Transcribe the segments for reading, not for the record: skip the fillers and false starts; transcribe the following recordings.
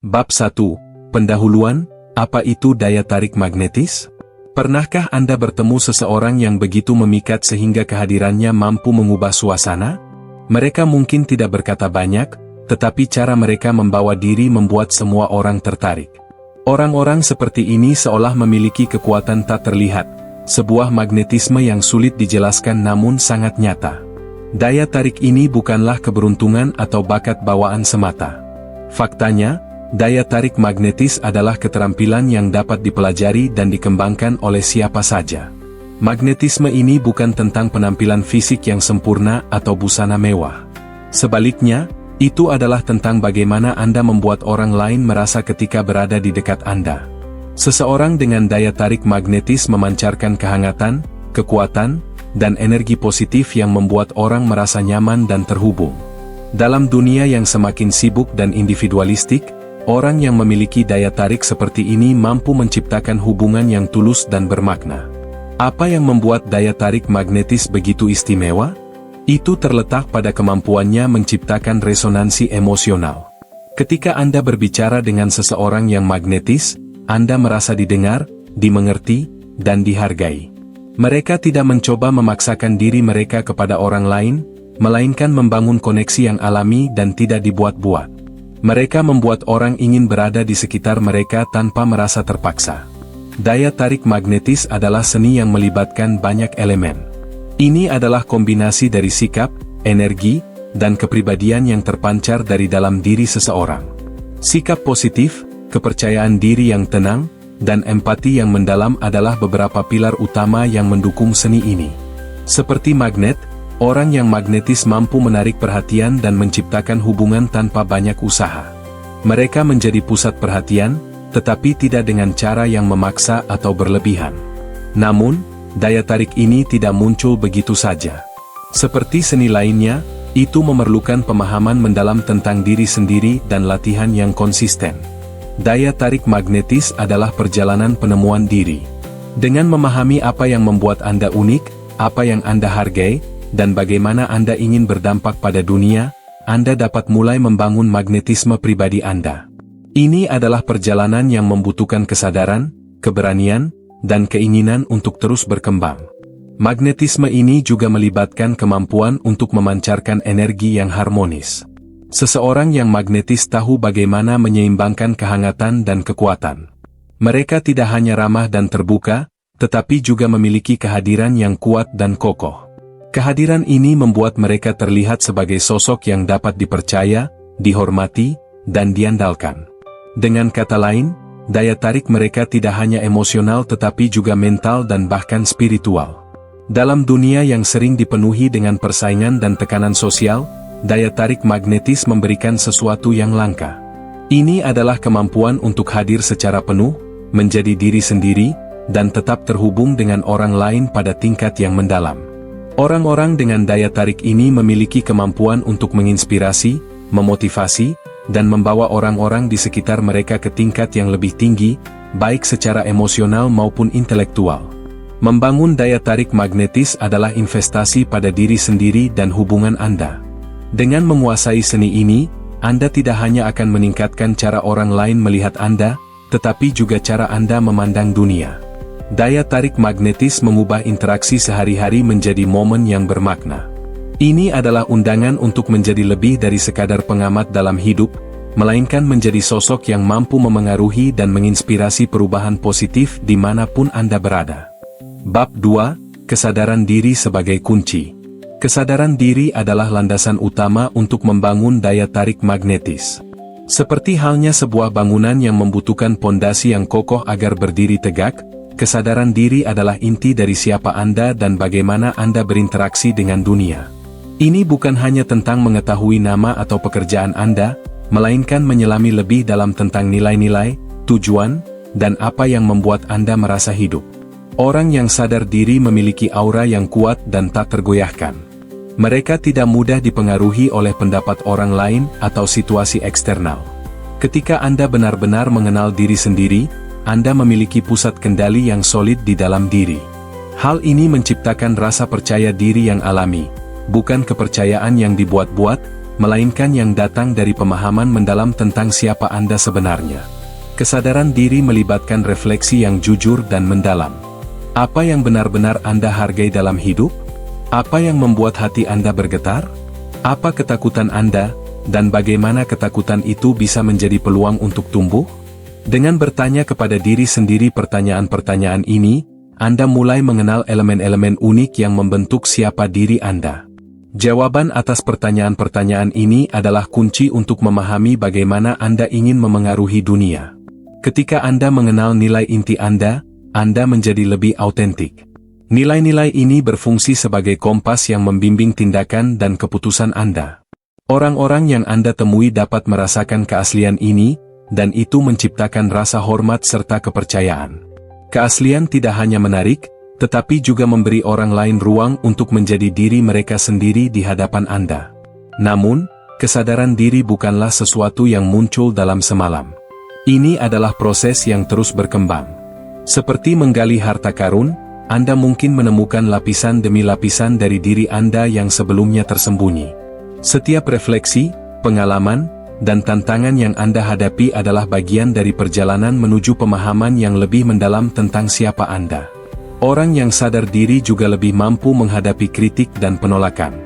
Bab 1. Pendahuluan, apa itu daya tarik magnetis? Pernahkah Anda bertemu seseorang yang begitu memikat sehingga kehadirannya mampu mengubah suasana? Mereka mungkin tidak berkata banyak, tetapi cara mereka membawa diri membuat semua orang tertarik. Orang-orang seperti ini seolah memiliki kekuatan tak terlihat, sebuah magnetisme yang sulit dijelaskan namun sangat nyata. Daya tarik ini bukanlah keberuntungan atau bakat bawaan semata. Faktanya, daya tarik magnetis adalah keterampilan yang dapat dipelajari dan dikembangkan oleh siapa saja. Magnetisme ini bukan tentang penampilan fisik yang sempurna atau busana mewah. Sebaliknya, itu adalah tentang bagaimana Anda membuat orang lain merasa ketika berada di dekat Anda. Seseorang dengan daya tarik magnetis memancarkan kehangatan, kekuatan, dan energi positif yang membuat orang merasa nyaman dan terhubung. Dalam dunia yang semakin sibuk dan individualistik, orang yang memiliki daya tarik seperti ini mampu menciptakan hubungan yang tulus dan bermakna. Apa yang membuat daya tarik magnetis begitu istimewa? Itu terletak pada kemampuannya menciptakan resonansi emosional. Ketika Anda berbicara dengan seseorang yang magnetis, Anda merasa didengar, dimengerti, dan dihargai. Mereka tidak mencoba memaksakan diri mereka kepada orang lain, melainkan membangun koneksi yang alami dan tidak dibuat-buat. Mereka membuat orang ingin berada di sekitar mereka tanpa merasa terpaksa. Daya tarik magnetis adalah seni yang melibatkan banyak elemen. Ini adalah kombinasi dari sikap, energi, dan kepribadian yang terpancar dari dalam diri seseorang. Sikap positif, kepercayaan diri yang tenang, dan empati yang mendalam adalah beberapa pilar utama yang mendukung seni ini. Seperti magnet, orang yang magnetis mampu menarik perhatian dan menciptakan hubungan tanpa banyak usaha. Mereka menjadi pusat perhatian, tetapi tidak dengan cara yang memaksa atau berlebihan. Namun, daya tarik ini tidak muncul begitu saja. Seperti seni lainnya, itu memerlukan pemahaman mendalam tentang diri sendiri dan latihan yang konsisten. Daya tarik magnetis adalah perjalanan penemuan diri. Dengan memahami apa yang membuat Anda unik, apa yang Anda hargai, dan bagaimana Anda ingin berdampak pada dunia, Anda dapat mulai membangun magnetisme pribadi Anda. Ini adalah perjalanan yang membutuhkan kesadaran, keberanian, dan keinginan untuk terus berkembang. Magnetisme ini juga melibatkan kemampuan untuk memancarkan energi yang harmonis. Seseorang yang magnetis tahu bagaimana menyeimbangkan kehangatan dan kekuatan. Mereka tidak hanya ramah dan terbuka, tetapi juga memiliki kehadiran yang kuat dan kokoh. Kehadiran ini membuat mereka terlihat sebagai sosok yang dapat dipercaya, dihormati, dan diandalkan. Dengan kata lain, daya tarik mereka tidak hanya emosional tetapi juga mental dan bahkan spiritual. Dalam dunia yang sering dipenuhi dengan persaingan dan tekanan sosial, daya tarik magnetis memberikan sesuatu yang langka. Ini adalah kemampuan untuk hadir secara penuh, menjadi diri sendiri, dan tetap terhubung dengan orang lain pada tingkat yang mendalam. Orang-orang dengan daya tarik ini memiliki kemampuan untuk menginspirasi, memotivasi, dan membawa orang-orang di sekitar mereka ke tingkat yang lebih tinggi, baik secara emosional maupun intelektual. Membangun daya tarik magnetis adalah investasi pada diri sendiri dan hubungan Anda. Dengan menguasai seni ini, Anda tidak hanya akan meningkatkan cara orang lain melihat Anda, tetapi juga cara Anda memandang dunia. Daya tarik magnetis mengubah interaksi sehari-hari menjadi momen yang bermakna. Ini adalah undangan untuk menjadi lebih dari sekadar pengamat dalam hidup, melainkan menjadi sosok yang mampu memengaruhi dan menginspirasi perubahan positif dimanapun Anda berada. Bab 2. Kesadaran diri sebagai kunci. Kesadaran diri adalah landasan utama untuk membangun daya tarik magnetis. Seperti halnya sebuah bangunan yang membutuhkan pondasi yang kokoh agar berdiri tegak, kesadaran diri adalah inti dari siapa Anda dan bagaimana Anda berinteraksi dengan dunia. Ini bukan hanya tentang mengetahui nama atau pekerjaan Anda, melainkan menyelami lebih dalam tentang nilai-nilai, tujuan, dan apa yang membuat Anda merasa hidup. Orang yang sadar diri memiliki aura yang kuat dan tak tergoyahkan. Mereka tidak mudah dipengaruhi oleh pendapat orang lain atau situasi eksternal. Ketika Anda benar-benar mengenal diri sendiri, Anda memiliki pusat kendali yang solid di dalam diri. Hal ini menciptakan rasa percaya diri yang alami, bukan kepercayaan yang dibuat-buat, melainkan yang datang dari pemahaman mendalam tentang siapa Anda sebenarnya. Kesadaran diri melibatkan refleksi yang jujur dan mendalam. Apa yang benar-benar Anda hargai dalam hidup? Apa yang membuat hati Anda bergetar? Apa ketakutan Anda, dan bagaimana ketakutan itu bisa menjadi peluang untuk tumbuh? Dengan bertanya kepada diri sendiri pertanyaan-pertanyaan ini, Anda mulai mengenal elemen-elemen unik yang membentuk siapa diri Anda. Jawaban atas pertanyaan-pertanyaan ini adalah kunci untuk memahami bagaimana Anda ingin memengaruhi dunia. Ketika Anda mengenal nilai inti Anda menjadi lebih autentik. Nilai-nilai ini berfungsi sebagai kompas yang membimbing tindakan dan keputusan Anda. Orang-orang yang Anda temui dapat merasakan keaslian ini, dan itu menciptakan rasa hormat serta kepercayaan. Keaslian tidak hanya menarik, tetapi juga memberi orang lain ruang untuk menjadi diri mereka sendiri di hadapan Anda. Namun, kesadaran diri bukanlah sesuatu yang muncul dalam semalam. Ini adalah proses yang terus berkembang. Seperti menggali harta karun, Anda mungkin menemukan lapisan demi lapisan dari diri Anda yang sebelumnya tersembunyi. Setiap refleksi, pengalaman, dan tantangan yang Anda hadapi adalah bagian dari perjalanan menuju pemahaman yang lebih mendalam tentang siapa Anda. Orang yang sadar diri juga lebih mampu menghadapi kritik dan penolakan.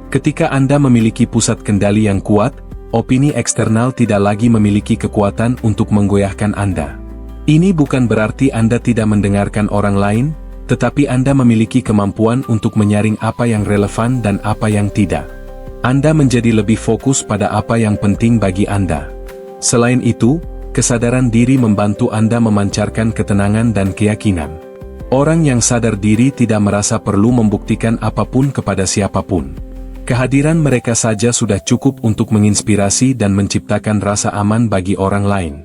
Ketika Anda memiliki pusat kendali yang kuat, opini eksternal tidak lagi memiliki kekuatan untuk menggoyahkan Anda. Ini bukan berarti Anda tidak mendengarkan orang lain, tetapi Anda memiliki kemampuan untuk menyaring apa yang relevan dan apa yang tidak. Anda menjadi lebih fokus pada apa yang penting bagi Anda. Selain itu, kesadaran diri membantu Anda memancarkan ketenangan dan keyakinan. Orang yang sadar diri tidak merasa perlu membuktikan apapun kepada siapapun. Kehadiran mereka saja sudah cukup untuk menginspirasi dan menciptakan rasa aman bagi orang lain.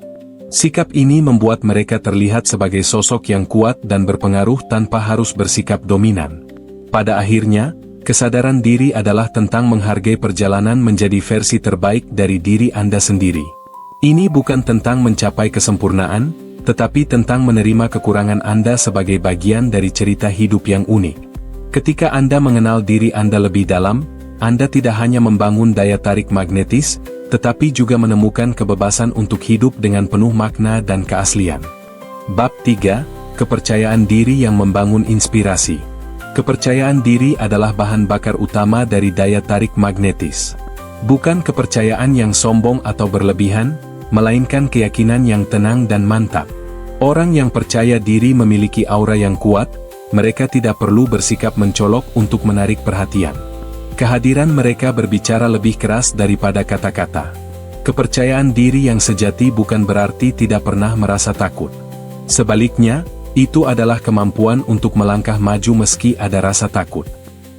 Sikap ini membuat mereka terlihat sebagai sosok yang kuat dan berpengaruh tanpa harus bersikap dominan. Pada akhirnya, kesadaran diri adalah tentang menghargai perjalanan menjadi versi terbaik dari diri Anda sendiri. Ini bukan tentang mencapai kesempurnaan, tetapi tentang menerima kekurangan Anda sebagai bagian dari cerita hidup yang unik. Ketika Anda mengenal diri Anda lebih dalam, Anda tidak hanya membangun daya tarik magnetis, tetapi juga menemukan kebebasan untuk hidup dengan penuh makna dan keaslian. Bab 3, Kepercayaan Diri yang Membangun Inspirasi. Kepercayaan diri adalah bahan bakar utama dari daya tarik magnetis. Bukan kepercayaan yang sombong atau berlebihan, melainkan keyakinan yang tenang dan mantap. Orang yang percaya diri memiliki aura yang kuat, mereka tidak perlu bersikap mencolok untuk menarik perhatian. Kehadiran mereka berbicara lebih keras daripada kata-kata. Kepercayaan diri yang sejati bukan berarti tidak pernah merasa takut. Sebaliknya, itu adalah kemampuan untuk melangkah maju meski ada rasa takut.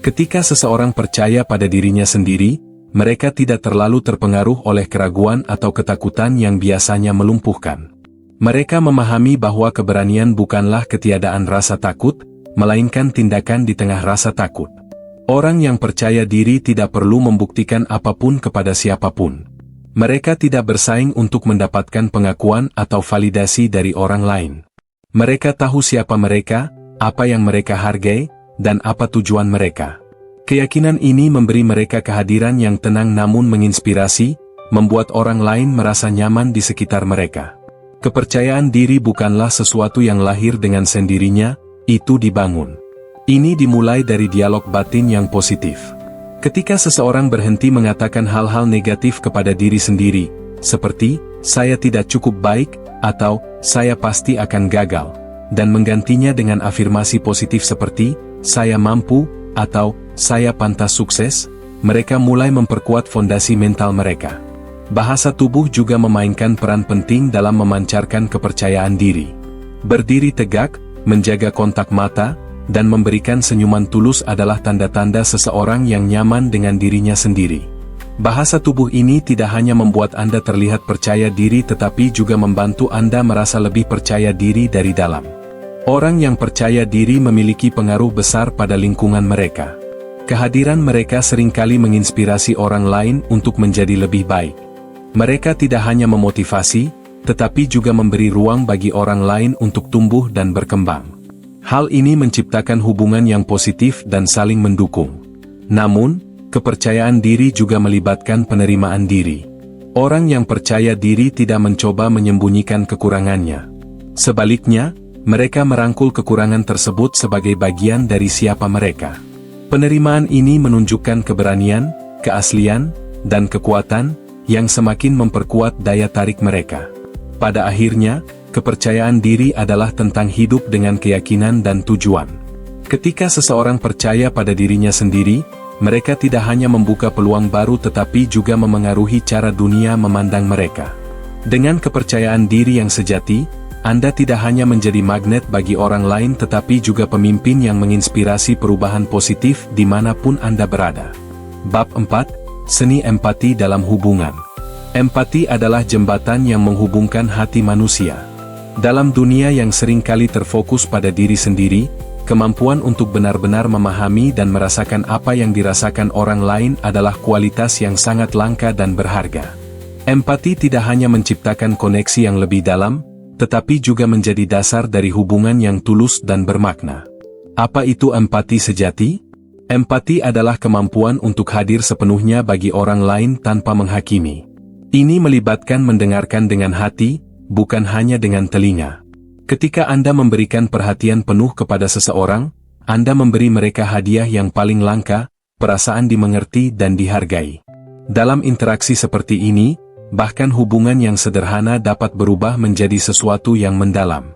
Ketika seseorang percaya pada dirinya sendiri, mereka tidak terlalu terpengaruh oleh keraguan atau ketakutan yang biasanya melumpuhkan. Mereka memahami bahwa keberanian bukanlah ketiadaan rasa takut, melainkan tindakan di tengah rasa takut. Orang yang percaya diri tidak perlu membuktikan apapun kepada siapapun. Mereka tidak bersaing untuk mendapatkan pengakuan atau validasi dari orang lain. Mereka tahu siapa mereka, apa yang mereka hargai, dan apa tujuan mereka. Keyakinan ini memberi mereka kehadiran yang tenang namun menginspirasi, membuat orang lain merasa nyaman di sekitar mereka. Kepercayaan diri bukanlah sesuatu yang lahir dengan sendirinya, itu dibangun. Ini dimulai dari dialog batin yang positif. Ketika seseorang berhenti mengatakan hal-hal negatif kepada diri sendiri, seperti, "Saya tidak cukup baik," atau, "Saya pasti akan gagal," dan menggantinya dengan afirmasi positif seperti, "Saya mampu," atau, "Saya pantas sukses," mereka mulai memperkuat fondasi mental mereka. Bahasa tubuh juga memainkan peran penting dalam memancarkan kepercayaan diri. Berdiri tegak, menjaga kontak mata, dan memberikan senyuman tulus adalah tanda-tanda seseorang yang nyaman dengan dirinya sendiri. Bahasa tubuh ini tidak hanya membuat Anda terlihat percaya diri tetapi juga membantu Anda merasa lebih percaya diri dari dalam. Orang yang percaya diri memiliki pengaruh besar pada lingkungan mereka. Kehadiran mereka seringkali menginspirasi orang lain untuk menjadi lebih baik. Mereka tidak hanya memotivasi, tetapi juga memberi ruang bagi orang lain untuk tumbuh dan berkembang. Hal ini menciptakan hubungan yang positif dan saling mendukung. Namun, kepercayaan diri juga melibatkan penerimaan diri. Orang yang percaya diri tidak mencoba menyembunyikan kekurangannya. Sebaliknya, mereka merangkul kekurangan tersebut sebagai bagian dari siapa mereka. Penerimaan ini menunjukkan keberanian, keaslian, dan kekuatan, yang semakin memperkuat daya tarik mereka. Pada akhirnya, kepercayaan diri adalah tentang hidup dengan keyakinan dan tujuan. Ketika seseorang percaya pada dirinya sendiri, mereka tidak hanya membuka peluang baru tetapi juga memengaruhi cara dunia memandang mereka. Dengan kepercayaan diri yang sejati, Anda tidak hanya menjadi magnet bagi orang lain tetapi juga pemimpin yang menginspirasi perubahan positif dimanapun Anda berada. Bab 4. Seni empati dalam hubungan. Empati adalah jembatan yang menghubungkan hati manusia. Dalam dunia yang seringkali terfokus pada diri sendiri, kemampuan untuk benar-benar memahami dan merasakan apa yang dirasakan orang lain adalah kualitas yang sangat langka dan berharga. Empati tidak hanya menciptakan koneksi yang lebih dalam, tetapi juga menjadi dasar dari hubungan yang tulus dan bermakna. Apa itu empati sejati? Empati adalah kemampuan untuk hadir sepenuhnya bagi orang lain tanpa menghakimi. Ini melibatkan mendengarkan dengan hati, bukan hanya dengan telinga. Ketika Anda memberikan perhatian penuh kepada seseorang, Anda memberi mereka hadiah yang paling langka, perasaan dimengerti dan dihargai. Dalam interaksi seperti ini, bahkan hubungan yang sederhana dapat berubah menjadi sesuatu yang mendalam.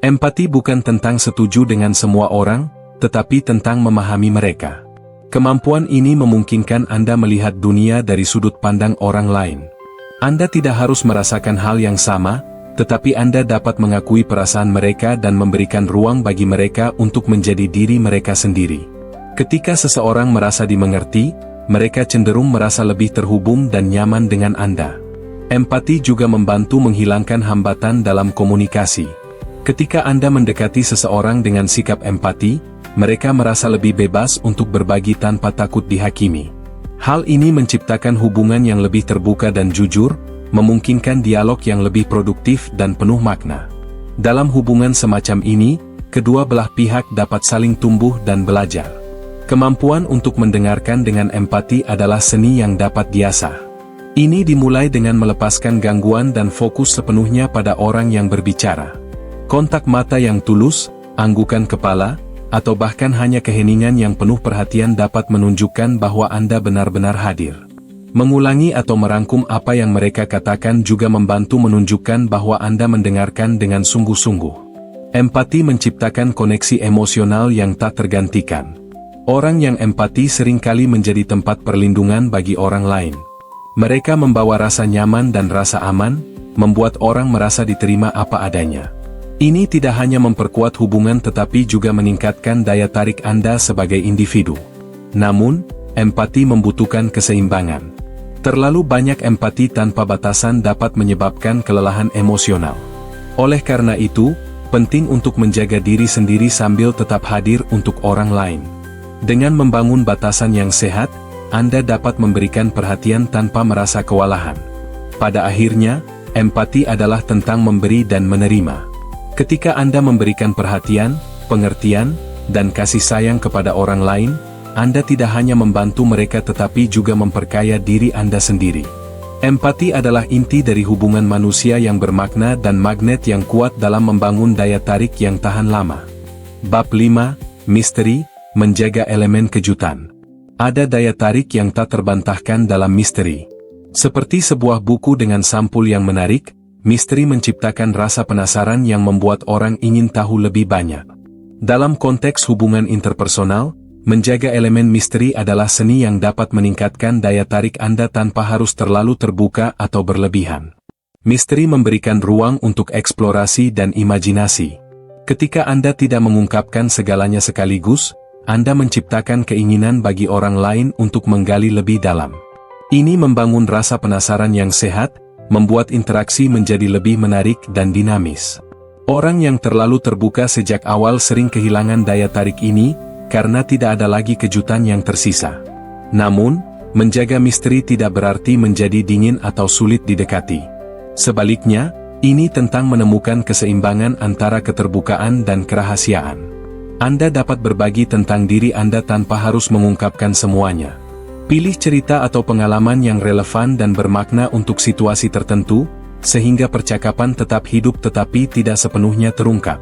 Empati bukan tentang setuju dengan semua orang, tetapi tentang memahami mereka. Kemampuan ini memungkinkan Anda melihat dunia dari sudut pandang orang lain. Anda tidak harus merasakan hal yang sama, tetapi Anda dapat mengakui perasaan mereka dan memberikan ruang bagi mereka untuk menjadi diri mereka sendiri. Ketika seseorang merasa dimengerti, mereka cenderung merasa lebih terhubung dan nyaman dengan Anda. Empati juga membantu menghilangkan hambatan dalam komunikasi. Ketika Anda mendekati seseorang dengan sikap empati, mereka merasa lebih bebas untuk berbagi tanpa takut dihakimi. Hal ini menciptakan hubungan yang lebih terbuka dan jujur, memungkinkan dialog yang lebih produktif dan penuh makna. Dalam hubungan semacam ini, kedua belah pihak dapat saling tumbuh dan belajar. Kemampuan untuk mendengarkan dengan empati adalah seni yang dapat diasah. Ini dimulai dengan melepaskan gangguan dan fokus sepenuhnya pada orang yang berbicara. Kontak mata yang tulus, anggukan kepala, atau bahkan hanya keheningan yang penuh perhatian dapat menunjukkan bahwa Anda benar-benar hadir. Mengulangi atau merangkum apa yang mereka katakan juga membantu menunjukkan bahwa Anda mendengarkan dengan sungguh-sungguh. Empati menciptakan koneksi emosional yang tak tergantikan. Orang yang empati seringkali menjadi tempat perlindungan bagi orang lain. Mereka membawa rasa nyaman dan rasa aman, membuat orang merasa diterima apa adanya. Ini tidak hanya memperkuat hubungan tetapi juga meningkatkan daya tarik Anda sebagai individu. Namun, empati membutuhkan keseimbangan. Terlalu banyak empati tanpa batasan dapat menyebabkan kelelahan emosional. Oleh karena itu, penting untuk menjaga diri sendiri sambil tetap hadir untuk orang lain. Dengan membangun batasan yang sehat, Anda dapat memberikan perhatian tanpa merasa kewalahan. Pada akhirnya, empati adalah tentang memberi dan menerima. Ketika Anda memberikan perhatian, pengertian, dan kasih sayang kepada orang lain, Anda tidak hanya membantu mereka tetapi juga memperkaya diri Anda sendiri. Empati adalah inti dari hubungan manusia yang bermakna dan magnet yang kuat dalam membangun daya tarik yang tahan lama. Bab 5. Misteri, menjaga elemen kejutan. Ada daya tarik yang tak terbantahkan dalam misteri. Seperti sebuah buku dengan sampul yang menarik, misteri menciptakan rasa penasaran yang membuat orang ingin tahu lebih banyak. Dalam konteks hubungan interpersonal, menjaga elemen misteri adalah seni yang dapat meningkatkan daya tarik Anda tanpa harus terlalu terbuka atau berlebihan. Misteri memberikan ruang untuk eksplorasi dan imajinasi. Ketika Anda tidak mengungkapkan segalanya sekaligus, Anda menciptakan keinginan bagi orang lain untuk menggali lebih dalam. Ini membangun rasa penasaran yang sehat, membuat interaksi menjadi lebih menarik dan dinamis. Orang yang terlalu terbuka sejak awal sering kehilangan daya tarik ini, karena tidak ada lagi kejutan yang tersisa. Namun, menjaga misteri tidak berarti menjadi dingin atau sulit didekati. Sebaliknya, ini tentang menemukan keseimbangan antara keterbukaan dan kerahasiaan. Anda dapat berbagi tentang diri Anda tanpa harus mengungkapkan semuanya. Pilih cerita atau pengalaman yang relevan dan bermakna untuk situasi tertentu, sehingga percakapan tetap hidup tetapi tidak sepenuhnya terungkap.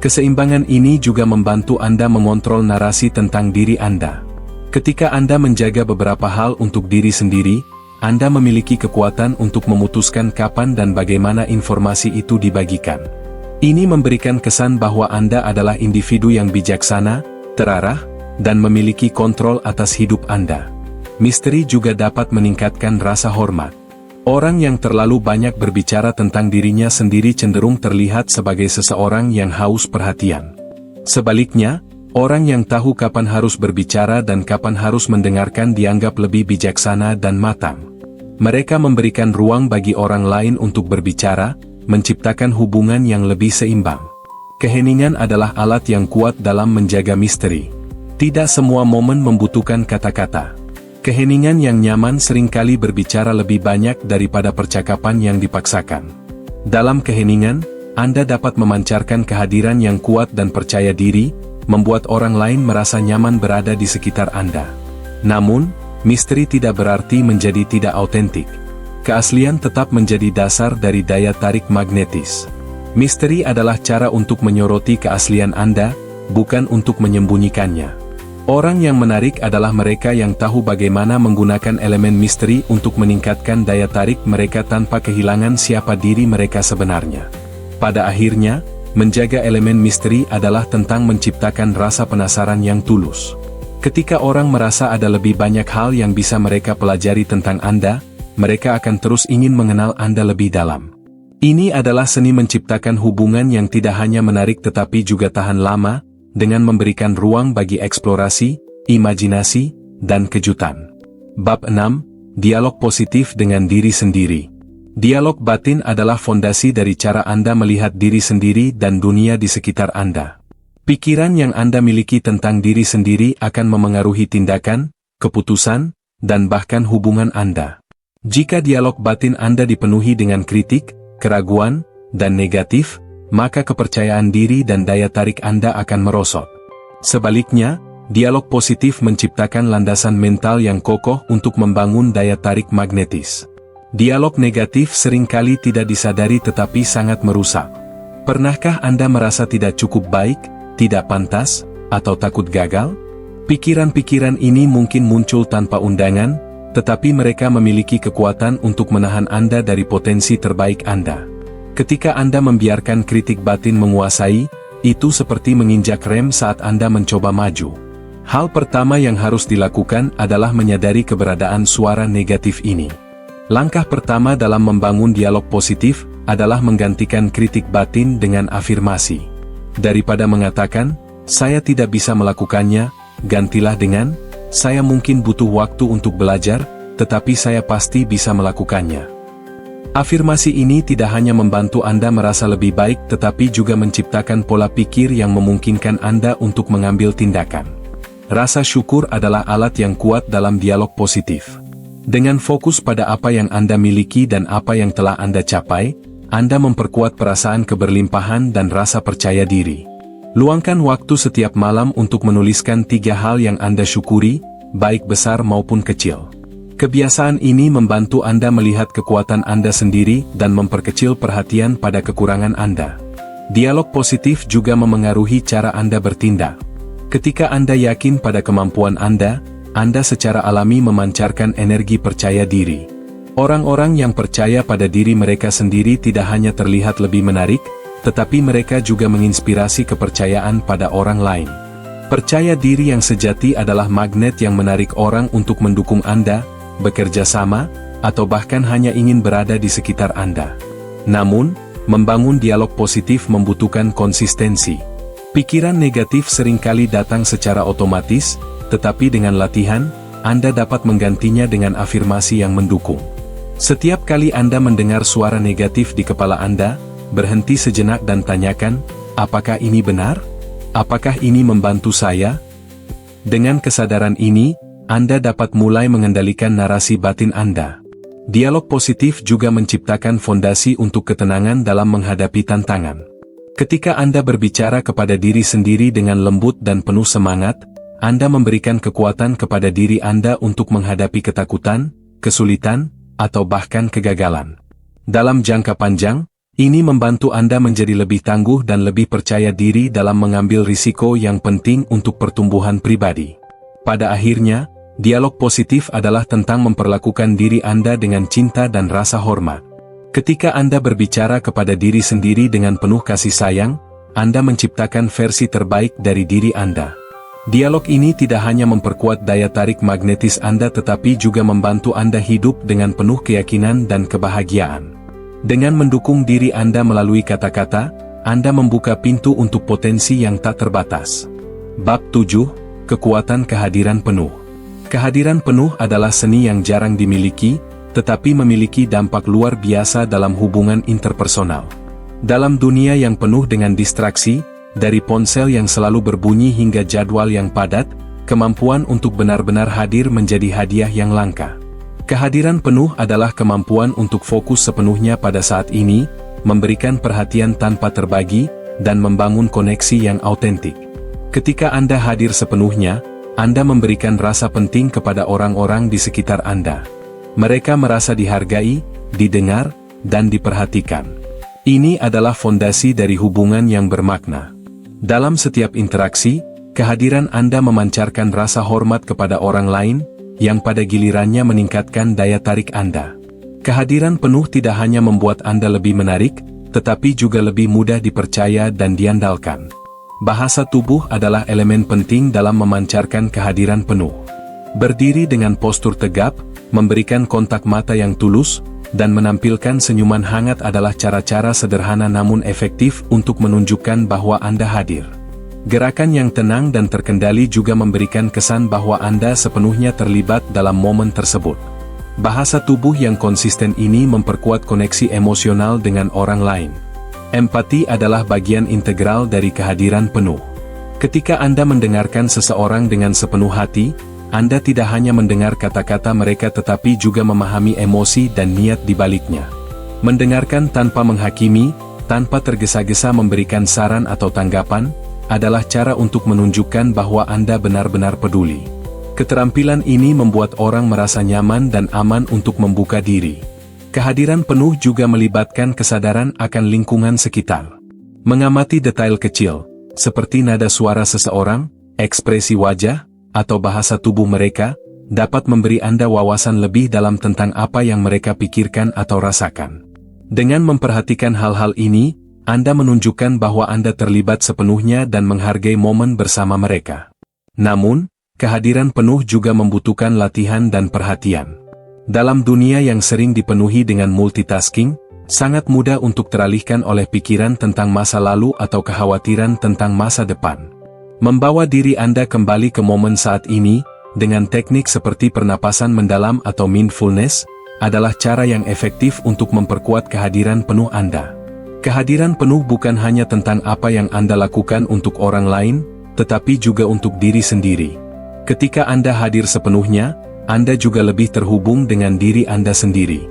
Keseimbangan ini juga membantu Anda mengontrol narasi tentang diri Anda. Ketika Anda menjaga beberapa hal untuk diri sendiri, Anda memiliki kekuatan untuk memutuskan kapan dan bagaimana informasi itu dibagikan. Ini memberikan kesan bahwa Anda adalah individu yang bijaksana, terarah, dan memiliki kontrol atas hidup Anda. Misteri juga dapat meningkatkan rasa hormat. Orang yang terlalu banyak berbicara tentang dirinya sendiri cenderung terlihat sebagai seseorang yang haus perhatian. Sebaliknya, orang yang tahu kapan harus berbicara dan kapan harus mendengarkan dianggap lebih bijaksana dan matang. Mereka memberikan ruang bagi orang lain untuk berbicara, menciptakan hubungan yang lebih seimbang. Keheningan adalah alat yang kuat dalam menjaga misteri. Tidak semua momen membutuhkan kata-kata. Keheningan yang nyaman seringkali berbicara lebih banyak daripada percakapan yang dipaksakan. Dalam keheningan, Anda dapat memancarkan kehadiran yang kuat dan percaya diri, membuat orang lain merasa nyaman berada di sekitar Anda. Namun, misteri tidak berarti menjadi tidak autentik. Keaslian tetap menjadi dasar dari daya tarik magnetis. Misteri adalah cara untuk menyoroti keaslian Anda, bukan untuk menyembunyikannya. Orang yang menarik adalah mereka yang tahu bagaimana menggunakan elemen misteri untuk meningkatkan daya tarik mereka tanpa kehilangan siapa diri mereka sebenarnya. Pada akhirnya, menjaga elemen misteri adalah tentang menciptakan rasa penasaran yang tulus. Ketika orang merasa ada lebih banyak hal yang bisa mereka pelajari tentang Anda, mereka akan terus ingin mengenal Anda lebih dalam. Ini adalah seni menciptakan hubungan yang tidak hanya menarik tetapi juga tahan lama, dengan memberikan ruang bagi eksplorasi, imajinasi, dan kejutan. Bab 6. Dialog positif dengan diri sendiri. Dialog batin adalah fondasi dari cara Anda melihat diri sendiri dan dunia di sekitar Anda. Pikiran yang Anda miliki tentang diri sendiri akan memengaruhi tindakan, keputusan, dan bahkan hubungan Anda. Jika dialog batin Anda dipenuhi dengan kritik, keraguan, dan negatif, maka kepercayaan diri dan daya tarik Anda akan merosot. Sebaliknya, dialog positif menciptakan landasan mental yang kokoh untuk membangun daya tarik magnetis. Dialog negatif seringkali tidak disadari tetapi sangat merusak. Pernahkah Anda merasa tidak cukup baik, tidak pantas, atau takut gagal? Pikiran-pikiran ini mungkin muncul tanpa undangan, tetapi mereka memiliki kekuatan untuk menahan Anda dari potensi terbaik Anda. Ketika Anda membiarkan kritik batin menguasai, itu seperti menginjak rem saat Anda mencoba maju. Hal pertama yang harus dilakukan adalah menyadari keberadaan suara negatif ini. Langkah pertama dalam membangun dialog positif adalah menggantikan kritik batin dengan afirmasi. Daripada mengatakan, "Saya tidak bisa melakukannya," gantilah dengan, "Saya mungkin butuh waktu untuk belajar, tetapi saya pasti bisa melakukannya." Afirmasi ini tidak hanya membantu Anda merasa lebih baik tetapi juga menciptakan pola pikir yang memungkinkan Anda untuk mengambil tindakan. Rasa syukur adalah alat yang kuat dalam dialog positif. Dengan fokus pada apa yang Anda miliki dan apa yang telah Anda capai, Anda memperkuat perasaan keberlimpahan dan rasa percaya diri. Luangkan waktu setiap malam untuk menuliskan 3 hal yang Anda syukuri, baik besar maupun kecil. Kebiasaan ini membantu Anda melihat kekuatan Anda sendiri dan memperkecil perhatian pada kekurangan Anda. Dialog positif juga memengaruhi cara Anda bertindak. Ketika Anda yakin pada kemampuan Anda secara alami memancarkan energi percaya diri. Orang-orang yang percaya pada diri mereka sendiri tidak hanya terlihat lebih menarik, tetapi mereka juga menginspirasi kepercayaan pada orang lain. Percaya diri yang sejati adalah magnet yang menarik orang untuk mendukung Anda, bekerja sama, atau bahkan hanya ingin berada di sekitar Anda. Namun, membangun dialog positif membutuhkan konsistensi. Pikiran negatif seringkali datang secara otomatis, tetapi dengan latihan, Anda dapat menggantinya dengan afirmasi yang mendukung. Setiap kali Anda mendengar suara negatif di kepala Anda, berhenti sejenak dan tanyakan, apakah ini benar? Apakah ini membantu saya? Dengan kesadaran ini, Anda dapat mulai mengendalikan narasi batin Anda. Dialog positif juga menciptakan fondasi untuk ketenangan dalam menghadapi tantangan. Ketika Anda berbicara kepada diri sendiri dengan lembut dan penuh semangat, Anda memberikan kekuatan kepada diri Anda untuk menghadapi ketakutan, kesulitan, atau bahkan kegagalan. Dalam jangka panjang, ini membantu Anda menjadi lebih tangguh dan lebih percaya diri dalam mengambil risiko yang penting untuk pertumbuhan pribadi. Pada akhirnya, dialog positif adalah tentang memperlakukan diri Anda dengan cinta dan rasa hormat. Ketika Anda berbicara kepada diri sendiri dengan penuh kasih sayang, Anda menciptakan versi terbaik dari diri Anda. Dialog ini tidak hanya memperkuat daya tarik magnetis Anda tetapi juga membantu Anda hidup dengan penuh keyakinan dan kebahagiaan. Dengan mendukung diri Anda melalui kata-kata, Anda membuka pintu untuk potensi yang tak terbatas. Bab 7, Kekuatan Kehadiran Penuh. Kehadiran penuh adalah seni yang jarang dimiliki, tetapi memiliki dampak luar biasa dalam hubungan interpersonal. Dalam dunia yang penuh dengan distraksi, dari ponsel yang selalu berbunyi hingga jadwal yang padat, kemampuan untuk benar-benar hadir menjadi hadiah yang langka. Kehadiran penuh adalah kemampuan untuk fokus sepenuhnya pada saat ini, memberikan perhatian tanpa terbagi, dan membangun koneksi yang autentik. Ketika Anda hadir sepenuhnya, Anda memberikan rasa penting kepada orang-orang di sekitar Anda. Mereka merasa dihargai, didengar, dan diperhatikan. Ini adalah fondasi dari hubungan yang bermakna. Dalam setiap interaksi, kehadiran Anda memancarkan rasa hormat kepada orang lain, yang pada gilirannya meningkatkan daya tarik Anda. Kehadiran penuh tidak hanya membuat Anda lebih menarik, tetapi juga lebih mudah dipercaya dan diandalkan. Bahasa tubuh adalah elemen penting dalam memancarkan kehadiran penuh. Berdiri dengan postur tegap, memberikan kontak mata yang tulus, dan menampilkan senyuman hangat adalah cara-cara sederhana namun efektif untuk menunjukkan bahwa Anda hadir. Gerakan yang tenang dan terkendali juga memberikan kesan bahwa Anda sepenuhnya terlibat dalam momen tersebut. Bahasa tubuh yang konsisten ini memperkuat koneksi emosional dengan orang lain. Empati adalah bagian integral dari kehadiran penuh. Ketika Anda mendengarkan seseorang dengan sepenuh hati, Anda tidak hanya mendengar kata-kata mereka tetapi juga memahami emosi dan niat di baliknya. Mendengarkan tanpa menghakimi, tanpa tergesa-gesa memberikan saran atau tanggapan, adalah cara untuk menunjukkan bahwa Anda benar-benar peduli. Keterampilan ini membuat orang merasa nyaman dan aman untuk membuka diri. Kehadiran penuh juga melibatkan kesadaran akan lingkungan sekitar. Mengamati detail kecil, seperti nada suara seseorang, ekspresi wajah, atau bahasa tubuh mereka, dapat memberi Anda wawasan lebih dalam tentang apa yang mereka pikirkan atau rasakan. Dengan memperhatikan hal-hal ini, Anda menunjukkan bahwa Anda terlibat sepenuhnya dan menghargai momen bersama mereka. Namun, kehadiran penuh juga membutuhkan latihan dan perhatian. Dalam dunia yang sering dipenuhi dengan multitasking, sangat mudah untuk teralihkan oleh pikiran tentang masa lalu atau kekhawatiran tentang masa depan. Membawa diri Anda kembali ke momen saat ini, dengan teknik seperti pernapasan mendalam atau mindfulness, adalah cara yang efektif untuk memperkuat kehadiran penuh Anda. Kehadiran penuh bukan hanya tentang apa yang Anda lakukan untuk orang lain, tetapi juga untuk diri sendiri. Ketika Anda hadir sepenuhnya, Anda juga lebih terhubung dengan diri Anda sendiri.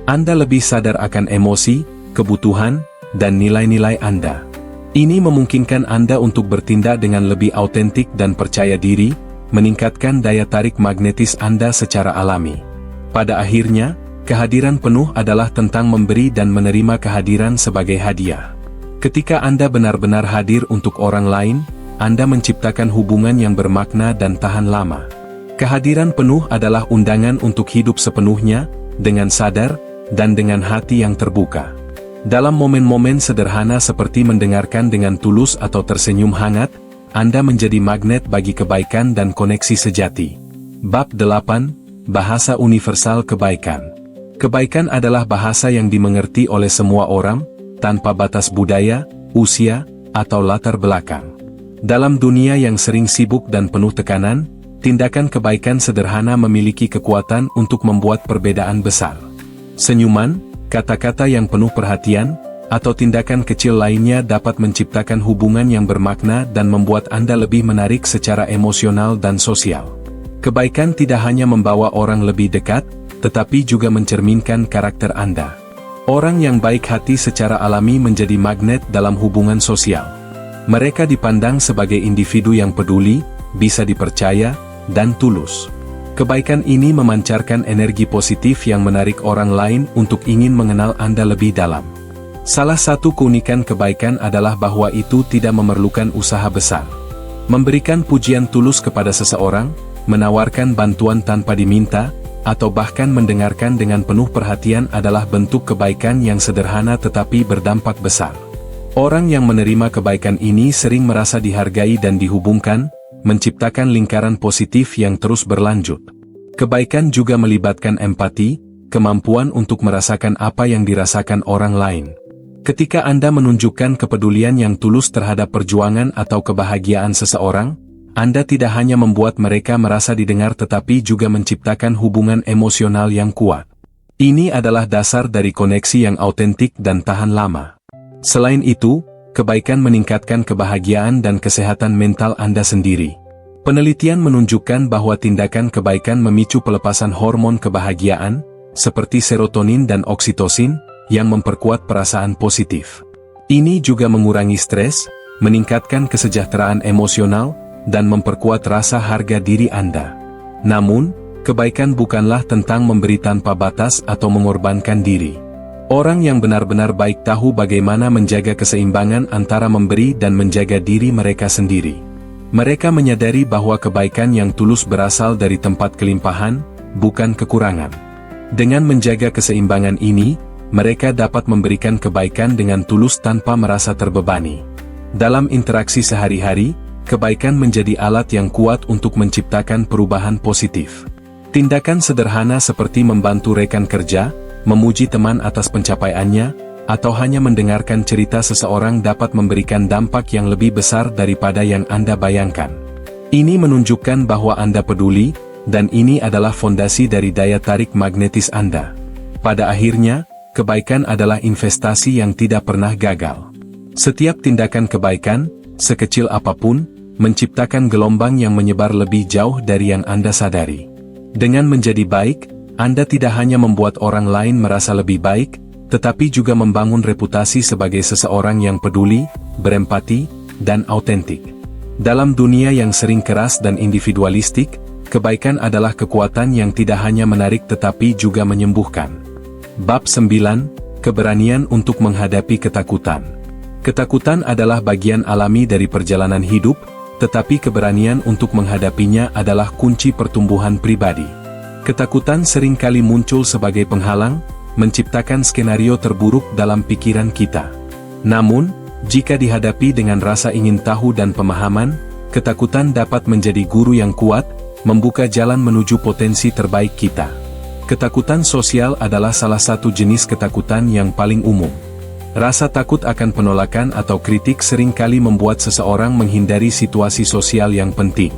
Anda lebih sadar akan emosi, kebutuhan, dan nilai-nilai Anda. Ini memungkinkan Anda untuk bertindak dengan lebih autentik dan percaya diri, meningkatkan daya tarik magnetis Anda secara alami. Pada akhirnya, kehadiran penuh adalah tentang memberi dan menerima kehadiran sebagai hadiah. Ketika Anda benar-benar hadir untuk orang lain, Anda menciptakan hubungan yang bermakna dan tahan lama. Kehadiran penuh adalah undangan untuk hidup sepenuhnya, dengan sadar, dan dengan hati yang terbuka. Dalam momen-momen sederhana seperti mendengarkan dengan tulus atau tersenyum hangat, Anda menjadi magnet bagi kebaikan dan koneksi sejati. Bab 8, Bahasa Universal Kebaikan. Kebaikan adalah bahasa yang dimengerti oleh semua orang, tanpa batas budaya, usia, atau latar belakang. Dalam dunia yang sering sibuk dan penuh tekanan, tindakan kebaikan sederhana memiliki kekuatan untuk membuat perbedaan besar. Senyuman, kata-kata yang penuh perhatian, atau tindakan kecil lainnya dapat menciptakan hubungan yang bermakna dan membuat Anda lebih menarik secara emosional dan sosial. Kebaikan tidak hanya membawa orang lebih dekat, tetapi juga mencerminkan karakter Anda. Orang yang baik hati secara alami menjadi magnet dalam hubungan sosial. Mereka dipandang sebagai individu yang peduli, bisa dipercaya, dan tulus. Kebaikan ini memancarkan energi positif yang menarik orang lain untuk ingin mengenal Anda lebih dalam. Salah satu keunikan kebaikan adalah bahwa itu tidak memerlukan usaha besar. Memberikan pujian tulus kepada seseorang, menawarkan bantuan tanpa diminta, atau bahkan mendengarkan dengan penuh perhatian adalah bentuk kebaikan yang sederhana tetapi berdampak besar. Orang yang menerima kebaikan ini sering merasa dihargai dan dihubungkan, menciptakan lingkaran positif yang terus berlanjut. Kebaikan juga melibatkan empati, kemampuan untuk merasakan apa yang dirasakan orang lain. Ketika Anda menunjukkan kepedulian yang tulus terhadap perjuangan atau kebahagiaan seseorang, Anda tidak hanya membuat mereka merasa didengar tetapi juga menciptakan hubungan emosional yang kuat. Ini adalah dasar dari koneksi yang autentik dan tahan lama. Selain itu, kebaikan meningkatkan kebahagiaan dan kesehatan mental Anda sendiri. Penelitian menunjukkan bahwa tindakan kebaikan memicu pelepasan hormon kebahagiaan, seperti serotonin dan oksitosin, yang memperkuat perasaan positif. Ini juga mengurangi stres, meningkatkan kesejahteraan emosional, dan memperkuat rasa harga diri Anda. Namun, kebaikan bukanlah tentang memberi tanpa batas atau mengorbankan diri. Orang yang benar-benar baik tahu bagaimana menjaga keseimbangan antara memberi dan menjaga diri mereka sendiri. Mereka menyadari bahwa kebaikan yang tulus berasal dari tempat kelimpahan, bukan kekurangan. Dengan menjaga keseimbangan ini, mereka dapat memberikan kebaikan dengan tulus tanpa merasa terbebani. Dalam interaksi sehari-hari, kebaikan menjadi alat yang kuat untuk menciptakan perubahan positif. Tindakan sederhana seperti membantu rekan kerja, memuji teman atas pencapaiannya, atau hanya mendengarkan cerita seseorang dapat memberikan dampak yang lebih besar daripada yang Anda bayangkan. Ini menunjukkan bahwa Anda peduli, dan ini adalah fondasi dari daya tarik magnetis Anda. Pada akhirnya, kebaikan adalah investasi yang tidak pernah gagal. Setiap tindakan kebaikan, sekecil apapun, menciptakan gelombang yang menyebar lebih jauh dari yang Anda sadari. Dengan menjadi baik, Anda tidak hanya membuat orang lain merasa lebih baik, tetapi juga membangun reputasi sebagai seseorang yang peduli, berempati, dan autentik. Dalam dunia yang sering keras dan individualistik, kebaikan adalah kekuatan yang tidak hanya menarik tetapi juga menyembuhkan. Bab 9, Keberanian untuk menghadapi ketakutan. Ketakutan adalah bagian alami dari perjalanan hidup, tetapi keberanian untuk menghadapinya adalah kunci pertumbuhan pribadi. Ketakutan seringkali muncul sebagai penghalang, menciptakan skenario terburuk dalam pikiran kita. Namun, jika dihadapi dengan rasa ingin tahu dan pemahaman, ketakutan dapat menjadi guru yang kuat, membuka jalan menuju potensi terbaik kita. Ketakutan sosial adalah salah satu jenis ketakutan yang paling umum. Rasa takut akan penolakan atau kritik seringkali membuat seseorang menghindari situasi sosial yang penting.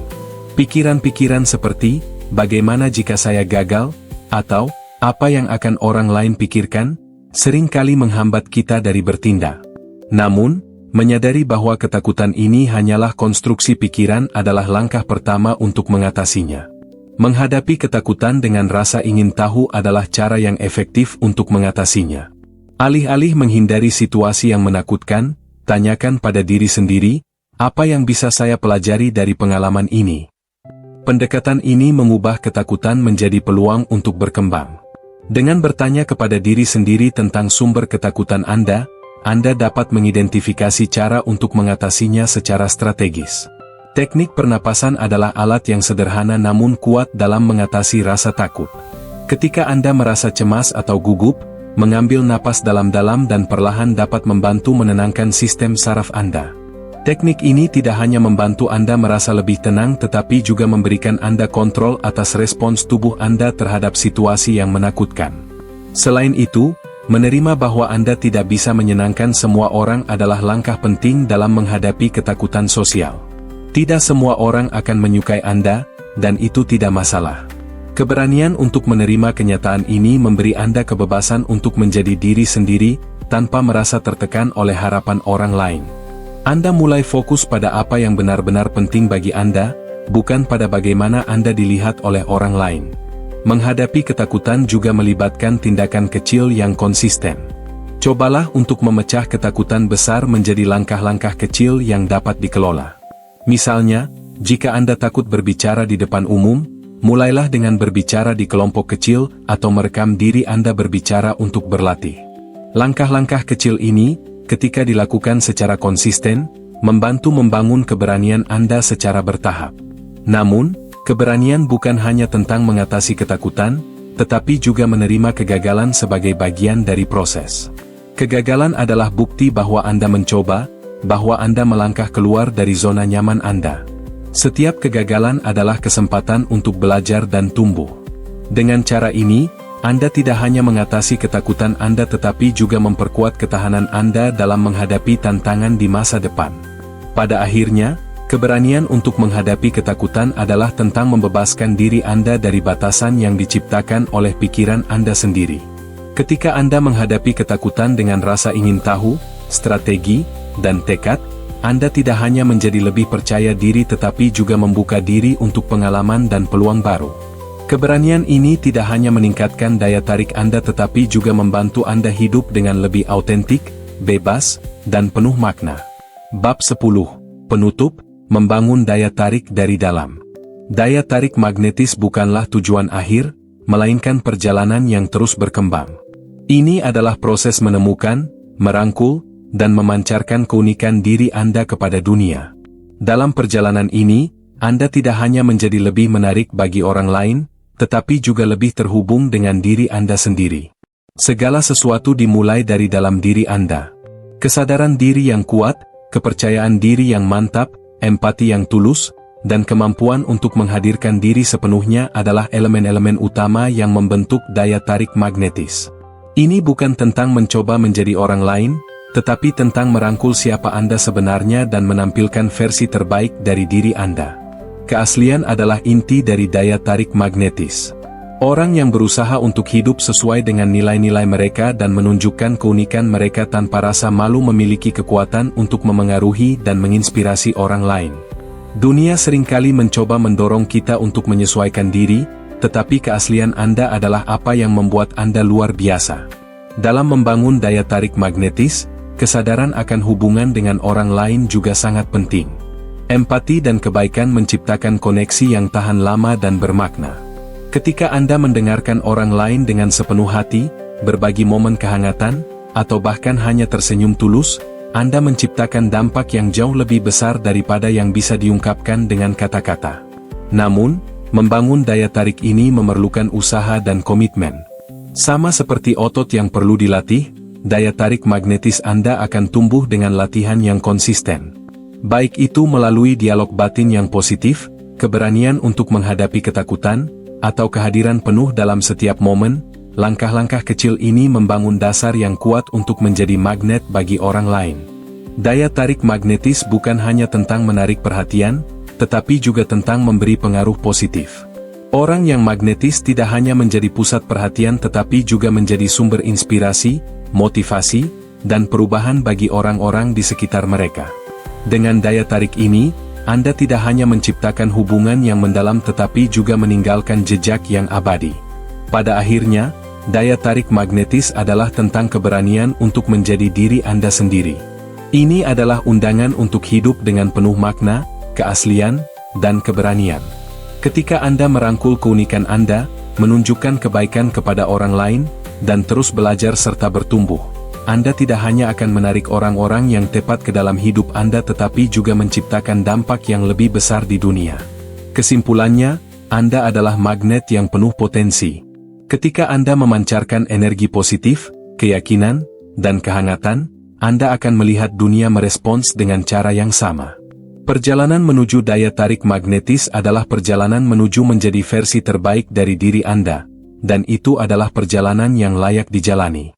Pikiran-pikiran seperti, bagaimana jika saya gagal, atau, apa yang akan orang lain pikirkan, seringkali menghambat kita dari bertindak. Namun, menyadari bahwa ketakutan ini hanyalah konstruksi pikiran adalah langkah pertama untuk mengatasinya. Menghadapi ketakutan dengan rasa ingin tahu adalah cara yang efektif untuk mengatasinya. Alih-alih menghindari situasi yang menakutkan, tanyakan pada diri sendiri, apa yang bisa saya pelajari dari pengalaman ini? Pendekatan ini mengubah ketakutan menjadi peluang untuk berkembang. Dengan bertanya kepada diri sendiri tentang sumber ketakutan Anda dapat mengidentifikasi cara untuk mengatasinya secara strategis. Teknik pernapasan adalah alat yang sederhana namun kuat dalam mengatasi rasa takut. Ketika Anda merasa cemas atau gugup, mengambil napas dalam-dalam dan perlahan dapat membantu menenangkan sistem saraf Anda. Teknik ini tidak hanya membantu Anda merasa lebih tenang tetapi juga memberikan Anda kontrol atas respons tubuh Anda terhadap situasi yang menakutkan. Selain itu, menerima bahwa Anda tidak bisa menyenangkan semua orang adalah langkah penting dalam menghadapi ketakutan sosial. Tidak semua orang akan menyukai Anda, dan itu tidak masalah. Keberanian untuk menerima kenyataan ini memberi Anda kebebasan untuk menjadi diri sendiri, tanpa merasa tertekan oleh harapan orang lain. Anda mulai fokus pada apa yang benar-benar penting bagi Anda, bukan pada bagaimana Anda dilihat oleh orang lain. Menghadapi ketakutan juga melibatkan tindakan kecil yang konsisten. Cobalah untuk memecah ketakutan besar menjadi langkah-langkah kecil yang dapat dikelola. Misalnya, Jika Anda takut berbicara di depan umum, mulailah dengan berbicara di kelompok kecil atau merekam diri Anda berbicara untuk berlatih. Langkah-langkah kecil ini, ketika dilakukan secara konsisten, membantu membangun keberanian Anda secara bertahap. Namun, keberanian bukan hanya tentang mengatasi ketakutan, tetapi juga menerima kegagalan sebagai bagian dari proses. Kegagalan adalah bukti bahwa Anda mencoba, bahwa Anda melangkah keluar dari zona nyaman Anda. Setiap kegagalan adalah kesempatan untuk belajar dan tumbuh. Dengan cara ini, Anda tidak hanya mengatasi ketakutan Anda tetapi juga memperkuat ketahanan Anda dalam menghadapi tantangan di masa depan. Pada akhirnya, keberanian untuk menghadapi ketakutan adalah tentang membebaskan diri Anda dari batasan yang diciptakan oleh pikiran Anda sendiri. Ketika Anda menghadapi ketakutan dengan rasa ingin tahu, strategi, dan tekad, Anda tidak hanya menjadi lebih percaya diri tetapi juga membuka diri untuk pengalaman dan peluang baru. Keberanian ini tidak hanya meningkatkan daya tarik Anda tetapi juga membantu Anda hidup dengan lebih autentik, bebas, dan penuh makna. Bab 10. Penutup, membangun daya tarik dari dalam. Daya tarik magnetis bukanlah tujuan akhir, melainkan perjalanan yang terus berkembang. Ini adalah proses menemukan, merangkul, dan memancarkan keunikan diri Anda kepada dunia. Dalam perjalanan ini, Anda tidak hanya menjadi lebih menarik bagi orang lain, tetapi juga lebih terhubung dengan diri Anda sendiri. Segala sesuatu dimulai dari dalam diri Anda. Kesadaran diri yang kuat, kepercayaan diri yang mantap, empati yang tulus, dan kemampuan untuk menghadirkan diri sepenuhnya adalah elemen-elemen utama yang membentuk daya tarik magnetis. Ini bukan tentang mencoba menjadi orang lain, tetapi tentang merangkul siapa Anda sebenarnya dan menampilkan versi terbaik dari diri Anda. Keaslian adalah inti dari daya tarik magnetis. Orang yang berusaha untuk hidup sesuai dengan nilai-nilai mereka dan menunjukkan keunikan mereka tanpa rasa malu memiliki kekuatan untuk memengaruhi dan menginspirasi orang lain. Dunia seringkali mencoba mendorong kita untuk menyesuaikan diri, tetapi keaslian Anda adalah apa yang membuat Anda luar biasa. Dalam membangun daya tarik magnetis, kesadaran akan hubungan dengan orang lain juga sangat penting. Empati dan kebaikan menciptakan koneksi yang tahan lama dan bermakna. Ketika Anda mendengarkan orang lain dengan sepenuh hati, berbagi momen kehangatan, atau bahkan hanya tersenyum tulus, Anda menciptakan dampak yang jauh lebih besar daripada yang bisa diungkapkan dengan kata-kata. Namun, membangun daya tarik ini memerlukan usaha dan komitmen. Sama seperti otot yang perlu dilatih, daya tarik magnetis Anda akan tumbuh dengan latihan yang konsisten. Baik itu melalui dialog batin yang positif, keberanian untuk menghadapi ketakutan, atau kehadiran penuh dalam setiap momen, langkah-langkah kecil ini membangun dasar yang kuat untuk menjadi magnet bagi orang lain. Daya tarik magnetis bukan hanya tentang menarik perhatian, tetapi juga tentang memberi pengaruh positif. Orang yang magnetis tidak hanya menjadi pusat perhatian tetapi juga menjadi sumber inspirasi, motivasi, dan perubahan bagi orang-orang di sekitar mereka. Dengan daya tarik ini, Anda tidak hanya menciptakan hubungan yang mendalam tetapi juga meninggalkan jejak yang abadi. Pada akhirnya, daya tarik magnetis adalah tentang keberanian untuk menjadi diri Anda sendiri. Ini adalah undangan untuk hidup dengan penuh makna, keaslian, dan keberanian. Ketika Anda merangkul keunikan Anda, menunjukkan kebaikan kepada orang lain, dan terus belajar serta bertumbuh, Anda tidak hanya akan menarik orang-orang yang tepat ke dalam hidup Anda tetapi juga menciptakan dampak yang lebih besar di dunia. Kesimpulannya, Anda adalah magnet yang penuh potensi. Ketika Anda memancarkan energi positif, keyakinan, dan kehangatan, Anda akan melihat dunia merespons dengan cara yang sama. Perjalanan menuju daya tarik magnetis adalah perjalanan menuju menjadi versi terbaik dari diri Anda, dan itu adalah perjalanan yang layak dijalani.